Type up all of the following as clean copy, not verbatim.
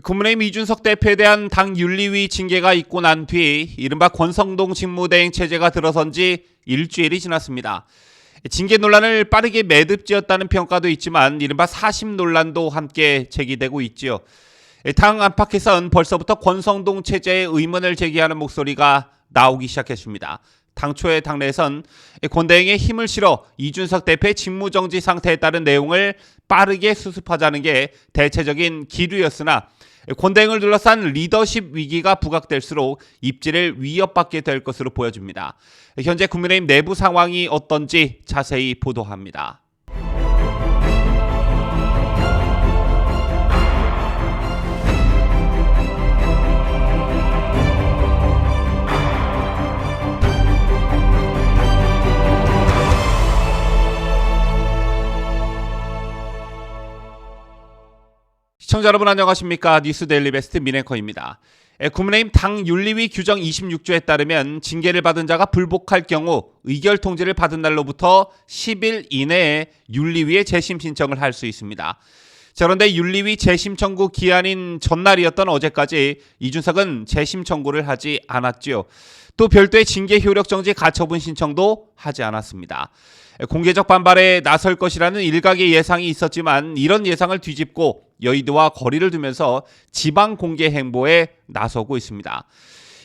국민의힘 이준석 대표에 대한 당 윤리위 징계가 있고 난 뒤 이른바 권성동 직무대행 체제가 들어선 지 일주일이 지났습니다. 징계 논란을 빠르게 매듭지었다는 평가도 있지만 이른바 사심 논란도 함께 제기되고 있지요. 당 안팎에선 벌써부터 권성동 체제에 의문을 제기하는 목소리가 나오기 시작했습니다. 당초에 당내에선 권대행에 힘을 실어 이준석 대표의 직무정지 상태에 따른 내용을 빠르게 수습하자는 게 대체적인 기류였으나 권대행을 둘러싼 리더십 위기가 부각될수록 입지를 위협받게 될 것으로 보여집니다. 현재 국민의힘 내부 상황이 어떤지 자세히 보도합니다. 시청자 여러분 안녕하십니까? 뉴스데일리 베스트 민앵커입니다. 국민의힘 당 윤리위 규정 26조에 따르면 징계를 받은 자가 불복할 경우 의결 통지를 받은 날로부터 10일 이내에 윤리위에 재심 신청을 할 수 있습니다. 그런데 윤리위 재심 청구 기한인 전날이었던 어제까지 이준석은 재심 청구를 하지 않았지요. 또 별도의 징계 효력 정지 가처분 신청도 하지 않았습니다. 공개적 반발에 나설 것이라는 일각의 예상이 있었지만 이런 예상을 뒤집고 여의도와 거리를 두면서 지방 공개 행보에 나서고 있습니다.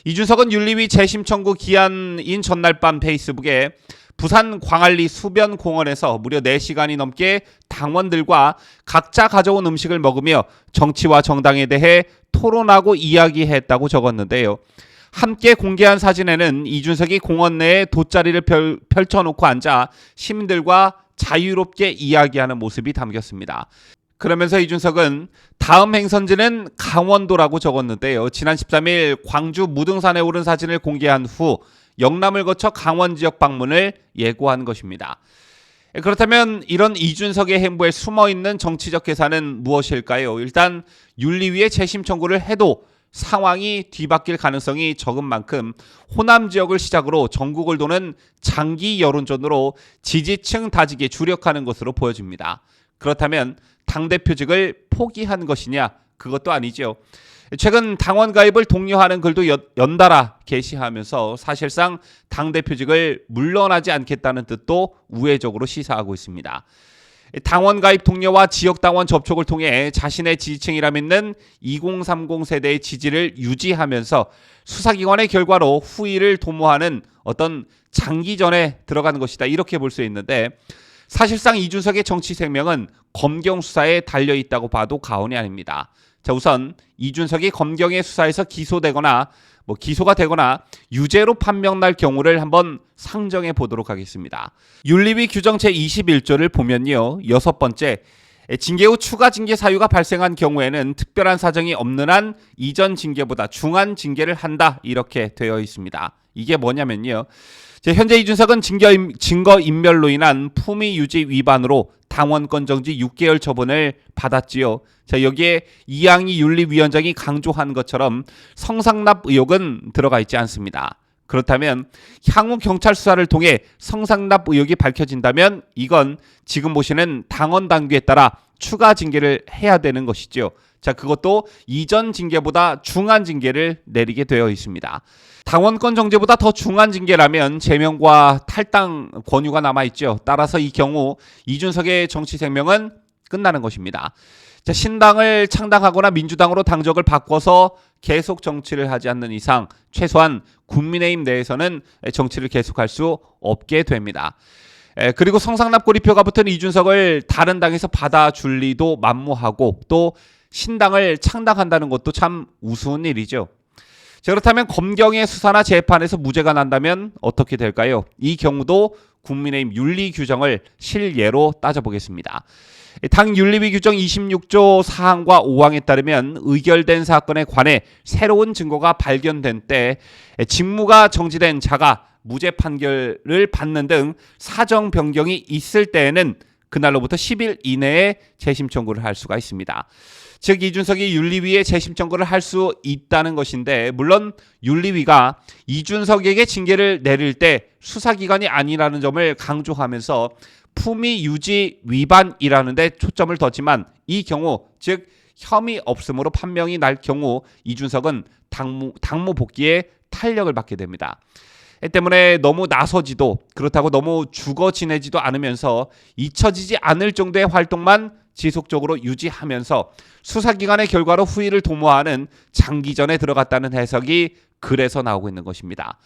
이준석은 윤리위 재심 청구 기한인 전날 밤 페이스북에 부산 광안리 수변공원에서 무려 4시간이 넘게 당원들과 각자 가져온 음식을 먹으며 정치와 정당에 대해 토론하고 이야기했다고 적었는데요. 함께 공개한 사진에는 이준석이 공원 내에 돗자리를 펼쳐놓고 앉아 시민들과 자유롭게 이야기하는 모습이 담겼습니다. 그러면서 이준석은 다음 행선지는 강원도라고 적었는데요. 지난 13일 광주 무등산에 오른 사진을 공개한 후 영남을 거쳐 강원 지역 방문을 예고한 것입니다. 그렇다면 이런 이준석의 행보에 숨어있는 정치적 계산은 무엇일까요? 일단 윤리위에 재심 청구를 해도 상황이 뒤바뀔 가능성이 적은 만큼 호남 지역을 시작으로 전국을 도는 장기 여론전으로 지지층 다지기에 주력하는 것으로 보여집니다. 그렇다면 당대표직을 포기한 것이냐? 그것도 아니죠. 최근 당원 가입을 독려하는 글도 연달아 게시하면서 사실상 당대표직을 물러나지 않겠다는 뜻도 우회적으로 시사하고 있습니다. 당원 가입 독려와 지역당원 접촉을 통해 자신의 지지층이라 믿는 2030 세대의 지지를 유지하면서 수사기관의 결과로 후위를 도모하는 어떤 장기전에 들어가는 것이다. 이렇게 볼 수 있는데 사실상 이준석의 정치 생명은 검경 수사에 달려있다고 봐도 과언이 아닙니다. 자, 우선 이준석이 검경의 수사에서 기소가 되거나 유죄로 판명날 경우를 한번 상정해 보도록 하겠습니다. 윤리위 규정 제21조를 보면요. 6번째, 징계 후 추가 징계 사유가 발생한 경우에는 특별한 사정이 없는 한 이전 징계보다 중한 징계를 한다. 이렇게 되어 있습니다. 이게 뭐냐면요. 현재 이준석은 증거인멸로 인한 품위 유지 위반으로 당원권 정지 6개월 처분을 받았지요. 자, 여기에 이양희 윤리위원장이 강조한 것처럼 성상납 의혹은 들어가 있지 않습니다. 그렇다면 향후 경찰 수사를 통해 성상납 의혹이 밝혀진다면 이건 지금 보시는 당원 당규에 따라 추가 징계를 해야 되는 것이죠. 자, 그것도 이전 징계보다 중한 징계를 내리게 되어 있습니다. 당원권 정지보다 더 중한 징계라면 제명과 탈당 권유가 남아있죠. 따라서 이 경우 이준석의 정치 생명은 끝나는 것입니다. 자, 신당을 창당하거나 민주당으로 당적을 바꿔서 계속 정치를 하지 않는 이상 최소한 국민의힘 내에서는 정치를 계속할 수 없게 됩니다. 그리고 성상납 고리표가 붙은 이준석을 다른 당에서 받아줄 리도 만무하고 또 신당을 창당한다는 것도 참 우스운 일이죠. 자, 그렇다면 검경의 수사나 재판에서 무죄가 난다면 어떻게 될까요? 이 경우도 국민의힘 윤리 규정을 실예로 따져보겠습니다. 당 윤리위 규정 26조 4항과 5항에 따르면 의결된 사건에 관해 새로운 증거가 발견된 때 직무가 정지된 자가 무죄 판결을 받는 등 사정 변경이 있을 때에는 그날로부터 10일 이내에 재심 청구를 할 수가 있습니다. 즉 이준석이 윤리위에 재심 청구를 할 수 있다는 것인데 물론 윤리위가 이준석에게 징계를 내릴 때 수사기관이 아니라는 점을 강조하면서 품위 유지 위반이라는 데 초점을 뒀지만 이 경우 즉 혐의 없음으로 판명이 날 경우 이준석은 당무 복귀에 탄력을 받게 됩니다. 때문에 너무 나서지도 그렇다고 너무 죽어 지내지도 않으면서 잊혀지지 않을 정도의 활동만 지속적으로 유지하면서 수사기관의 결과로 후위를 도모하는 장기전에 들어갔다는 해석이 그래서 나오고 있는 것입니다.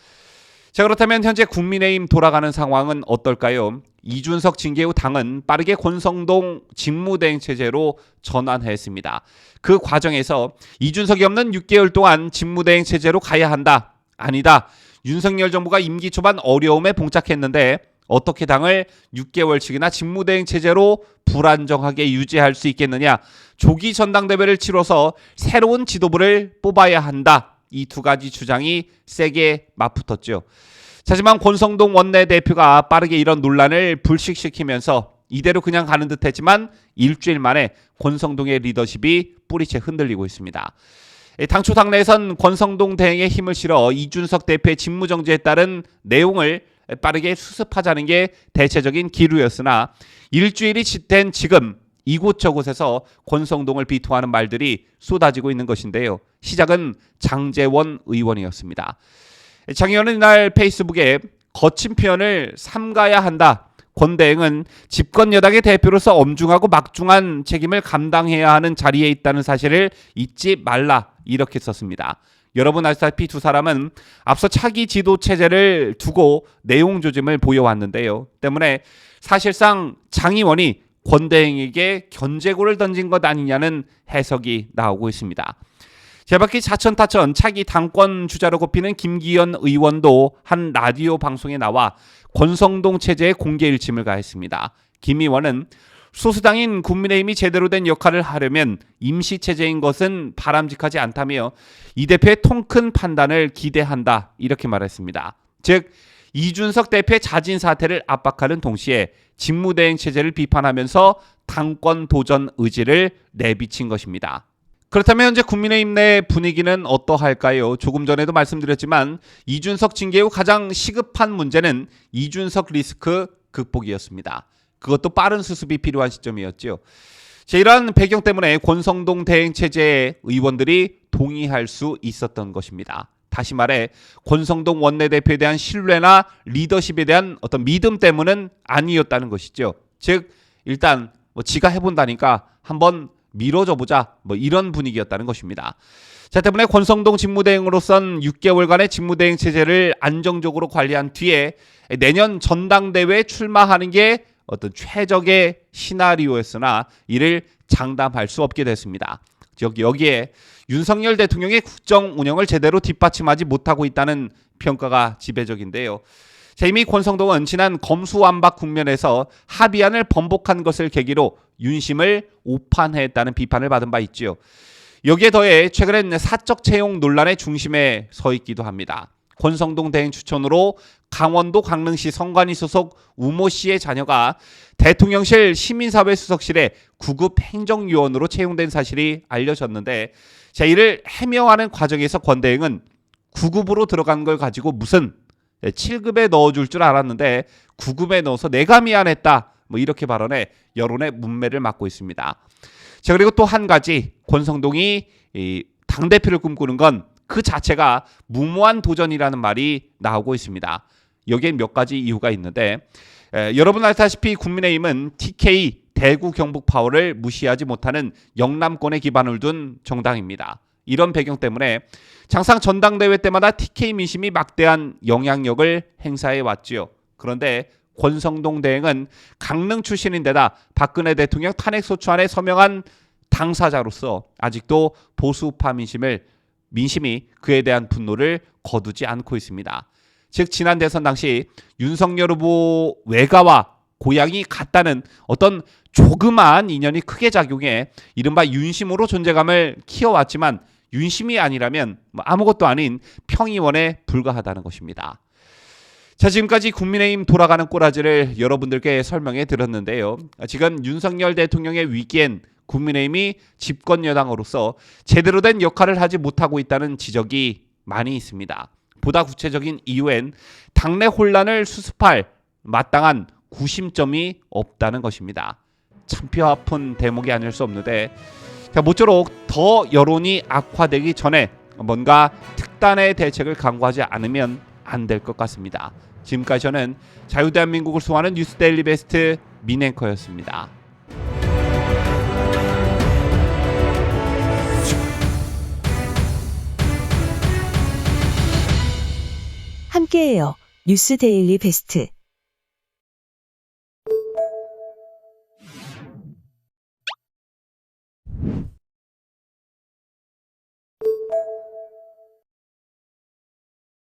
자, 그렇다면 현재 국민의힘 돌아가는 상황은 어떨까요? 이준석 징계 후 당은 빠르게 권성동 직무대행 체제로 전환했습니다. 그 과정에서 이준석이 없는 6개월 동안 직무대행 체제로 가야 한다. 아니다. 윤석열 정부가 임기 초반 어려움에 봉착했는데 어떻게 당을 6개월씩이나 직무대행 체제로 불안정하게 유지할 수 있겠느냐. 조기 전당대회를 치러서 새로운 지도부를 뽑아야 한다. 이 두 가지 주장이 세게 맞붙었죠. 하지만 권성동 원내대표가 빠르게 이런 논란을 불식시키면서 이대로 그냥 가는 듯 했지만 일주일 만에 권성동의 리더십이 뿌리채 흔들리고 있습니다. 당초 당내에선 권성동 대행에 힘을 실어 이준석 대표의 직무정지에 따른 내용을 빠르게 수습하자는 게 대체적인 기류였으나 일주일이 된 지금 이곳저곳에서 권성동을 비토하는 말들이 쏟아지고 있는 것인데요. 시작은 장제원 의원이었습니다. 장 의원은 이날 페이스북에 거친 표현을 삼가야 한다. 권 대행은 집권 여당의 대표로서 엄중하고 막중한 책임을 감당해야 하는 자리에 있다는 사실을 잊지 말라. 이렇게 썼습니다. 여러분 아시다시피 두 사람은 앞서 차기 지도 체제를 두고 내용 조짐을 보여왔는데요. 때문에 사실상 장 의원이 권 대행에게 견제구를 던진 것 아니냐는 해석이 나오고 있습니다. 제바퀴 자천타천 차기 당권 주자로 꼽히는 김기현 의원도 한 라디오 방송에 나와 권성동 체제의 공개 일침을 가했습니다. 김 의원은 소수당인 국민의힘이 제대로 된 역할을 하려면 임시체제인 것은 바람직하지 않다며 이 대표의 통큰 판단을 기대한다. 이렇게 말했습니다. 즉 이준석 대표의 자진 사퇴를 압박하는 동시에 직무대행 체제를 비판하면서 당권 도전 의지를 내비친 것입니다. 그렇다면 현재 국민의힘 내 분위기는 어떠할까요? 조금 전에도 말씀드렸지만 이준석 징계 후 가장 시급한 문제는 이준석 리스크 극복이었습니다. 그것도 빠른 수습이 필요한 시점이었죠. 이러한 배경 때문에 권성동 대행 체제의 의원들이 동의할 수 있었던 것입니다. 다시 말해 권성동 원내대표에 대한 신뢰나 리더십에 대한 어떤 믿음 때문은 아니었다는 것이죠. 즉 일단 지가 해본다니까 한번 밀어줘 보자 이런 분위기였다는 것입니다. 때문에 권성동 직무대행으로선 6개월간의 직무대행 체제를 안정적으로 관리한 뒤에 내년 전당대회에 출마하는 게 어떤 최적의 시나리오였으나 이를 장담할 수 없게 됐습니다. 여기에 윤석열 대통령의 국정 운영을 제대로 뒷받침하지 못하고 있다는 평가가 지배적인데요. 이미 권성동은 지난 검수완박 국면에서 합의안을 번복한 것을 계기로 윤심을 오판했다는 비판을 받은 바 있죠. 여기에 더해 최근엔 사적 채용 논란의 중심에 서 있기도 합니다. 권성동 대행 추천으로 강원도 강릉시 성관이 소속 우모 씨의 자녀가 대통령실 시민사회 수석실에 구급 행정요원으로 채용된 사실이 알려졌는데 이를 해명하는 과정에서 권 대행은 9급으로 들어간 걸 가지고 무슨 7급에 넣어줄 줄 알았는데 9급에 넣어서 내가 미안했다 이렇게 발언해 여론의 문매를 맞고 있습니다. 그리고 또 한 가지 권성동이 당대표를 꿈꾸는 건 그 자체가 무모한 도전이라는 말이 나오고 있습니다. 여기에 몇 가지 이유가 있는데 여러분 아시다시피 국민의힘은 TK 대구 경북 파워를 무시하지 못하는 영남권에 기반을 둔 정당입니다. 이런 배경 때문에 항상 전당대회 때마다 TK 민심이 막대한 영향력을 행사해 왔지요. 그런데 권성동 대행은 강릉 출신인데다 박근혜 대통령 탄핵소추안에 서명한 당사자로서 아직도 보수파 민심이 그에 대한 분노를 거두지 않고 있습니다. 즉 지난 대선 당시 윤석열 후보 외가와 고향이 같다는 어떤 조그마한 인연이 크게 작용해 이른바 윤심으로 존재감을 키워왔지만 윤심이 아니라면 아무것도 아닌 평의원에 불과하다는 것입니다. 지금까지 국민의힘 돌아가는 꼬라지를 여러분들께 설명해 드렸는데요. 지금 윤석열 대통령의 위기엔 국민의힘이 집권 여당으로서 제대로 된 역할을 하지 못하고 있다는 지적이 많이 있습니다. 보다 구체적인 이유엔 당내 혼란을 수습할 마땅한 구심점이 없다는 것입니다. 참 뼈 아픈 대목이 아닐 수 없는데 자, 모쪼록 더 여론이 악화되기 전에 뭔가 특단의 대책을 강구하지 않으면 안 될 것 같습니다. 지금까지 저는 자유대한민국을 수호하는 뉴스데일리 베스트 민앵커였습니다. 함께해요. 뉴스 데일리 베스트.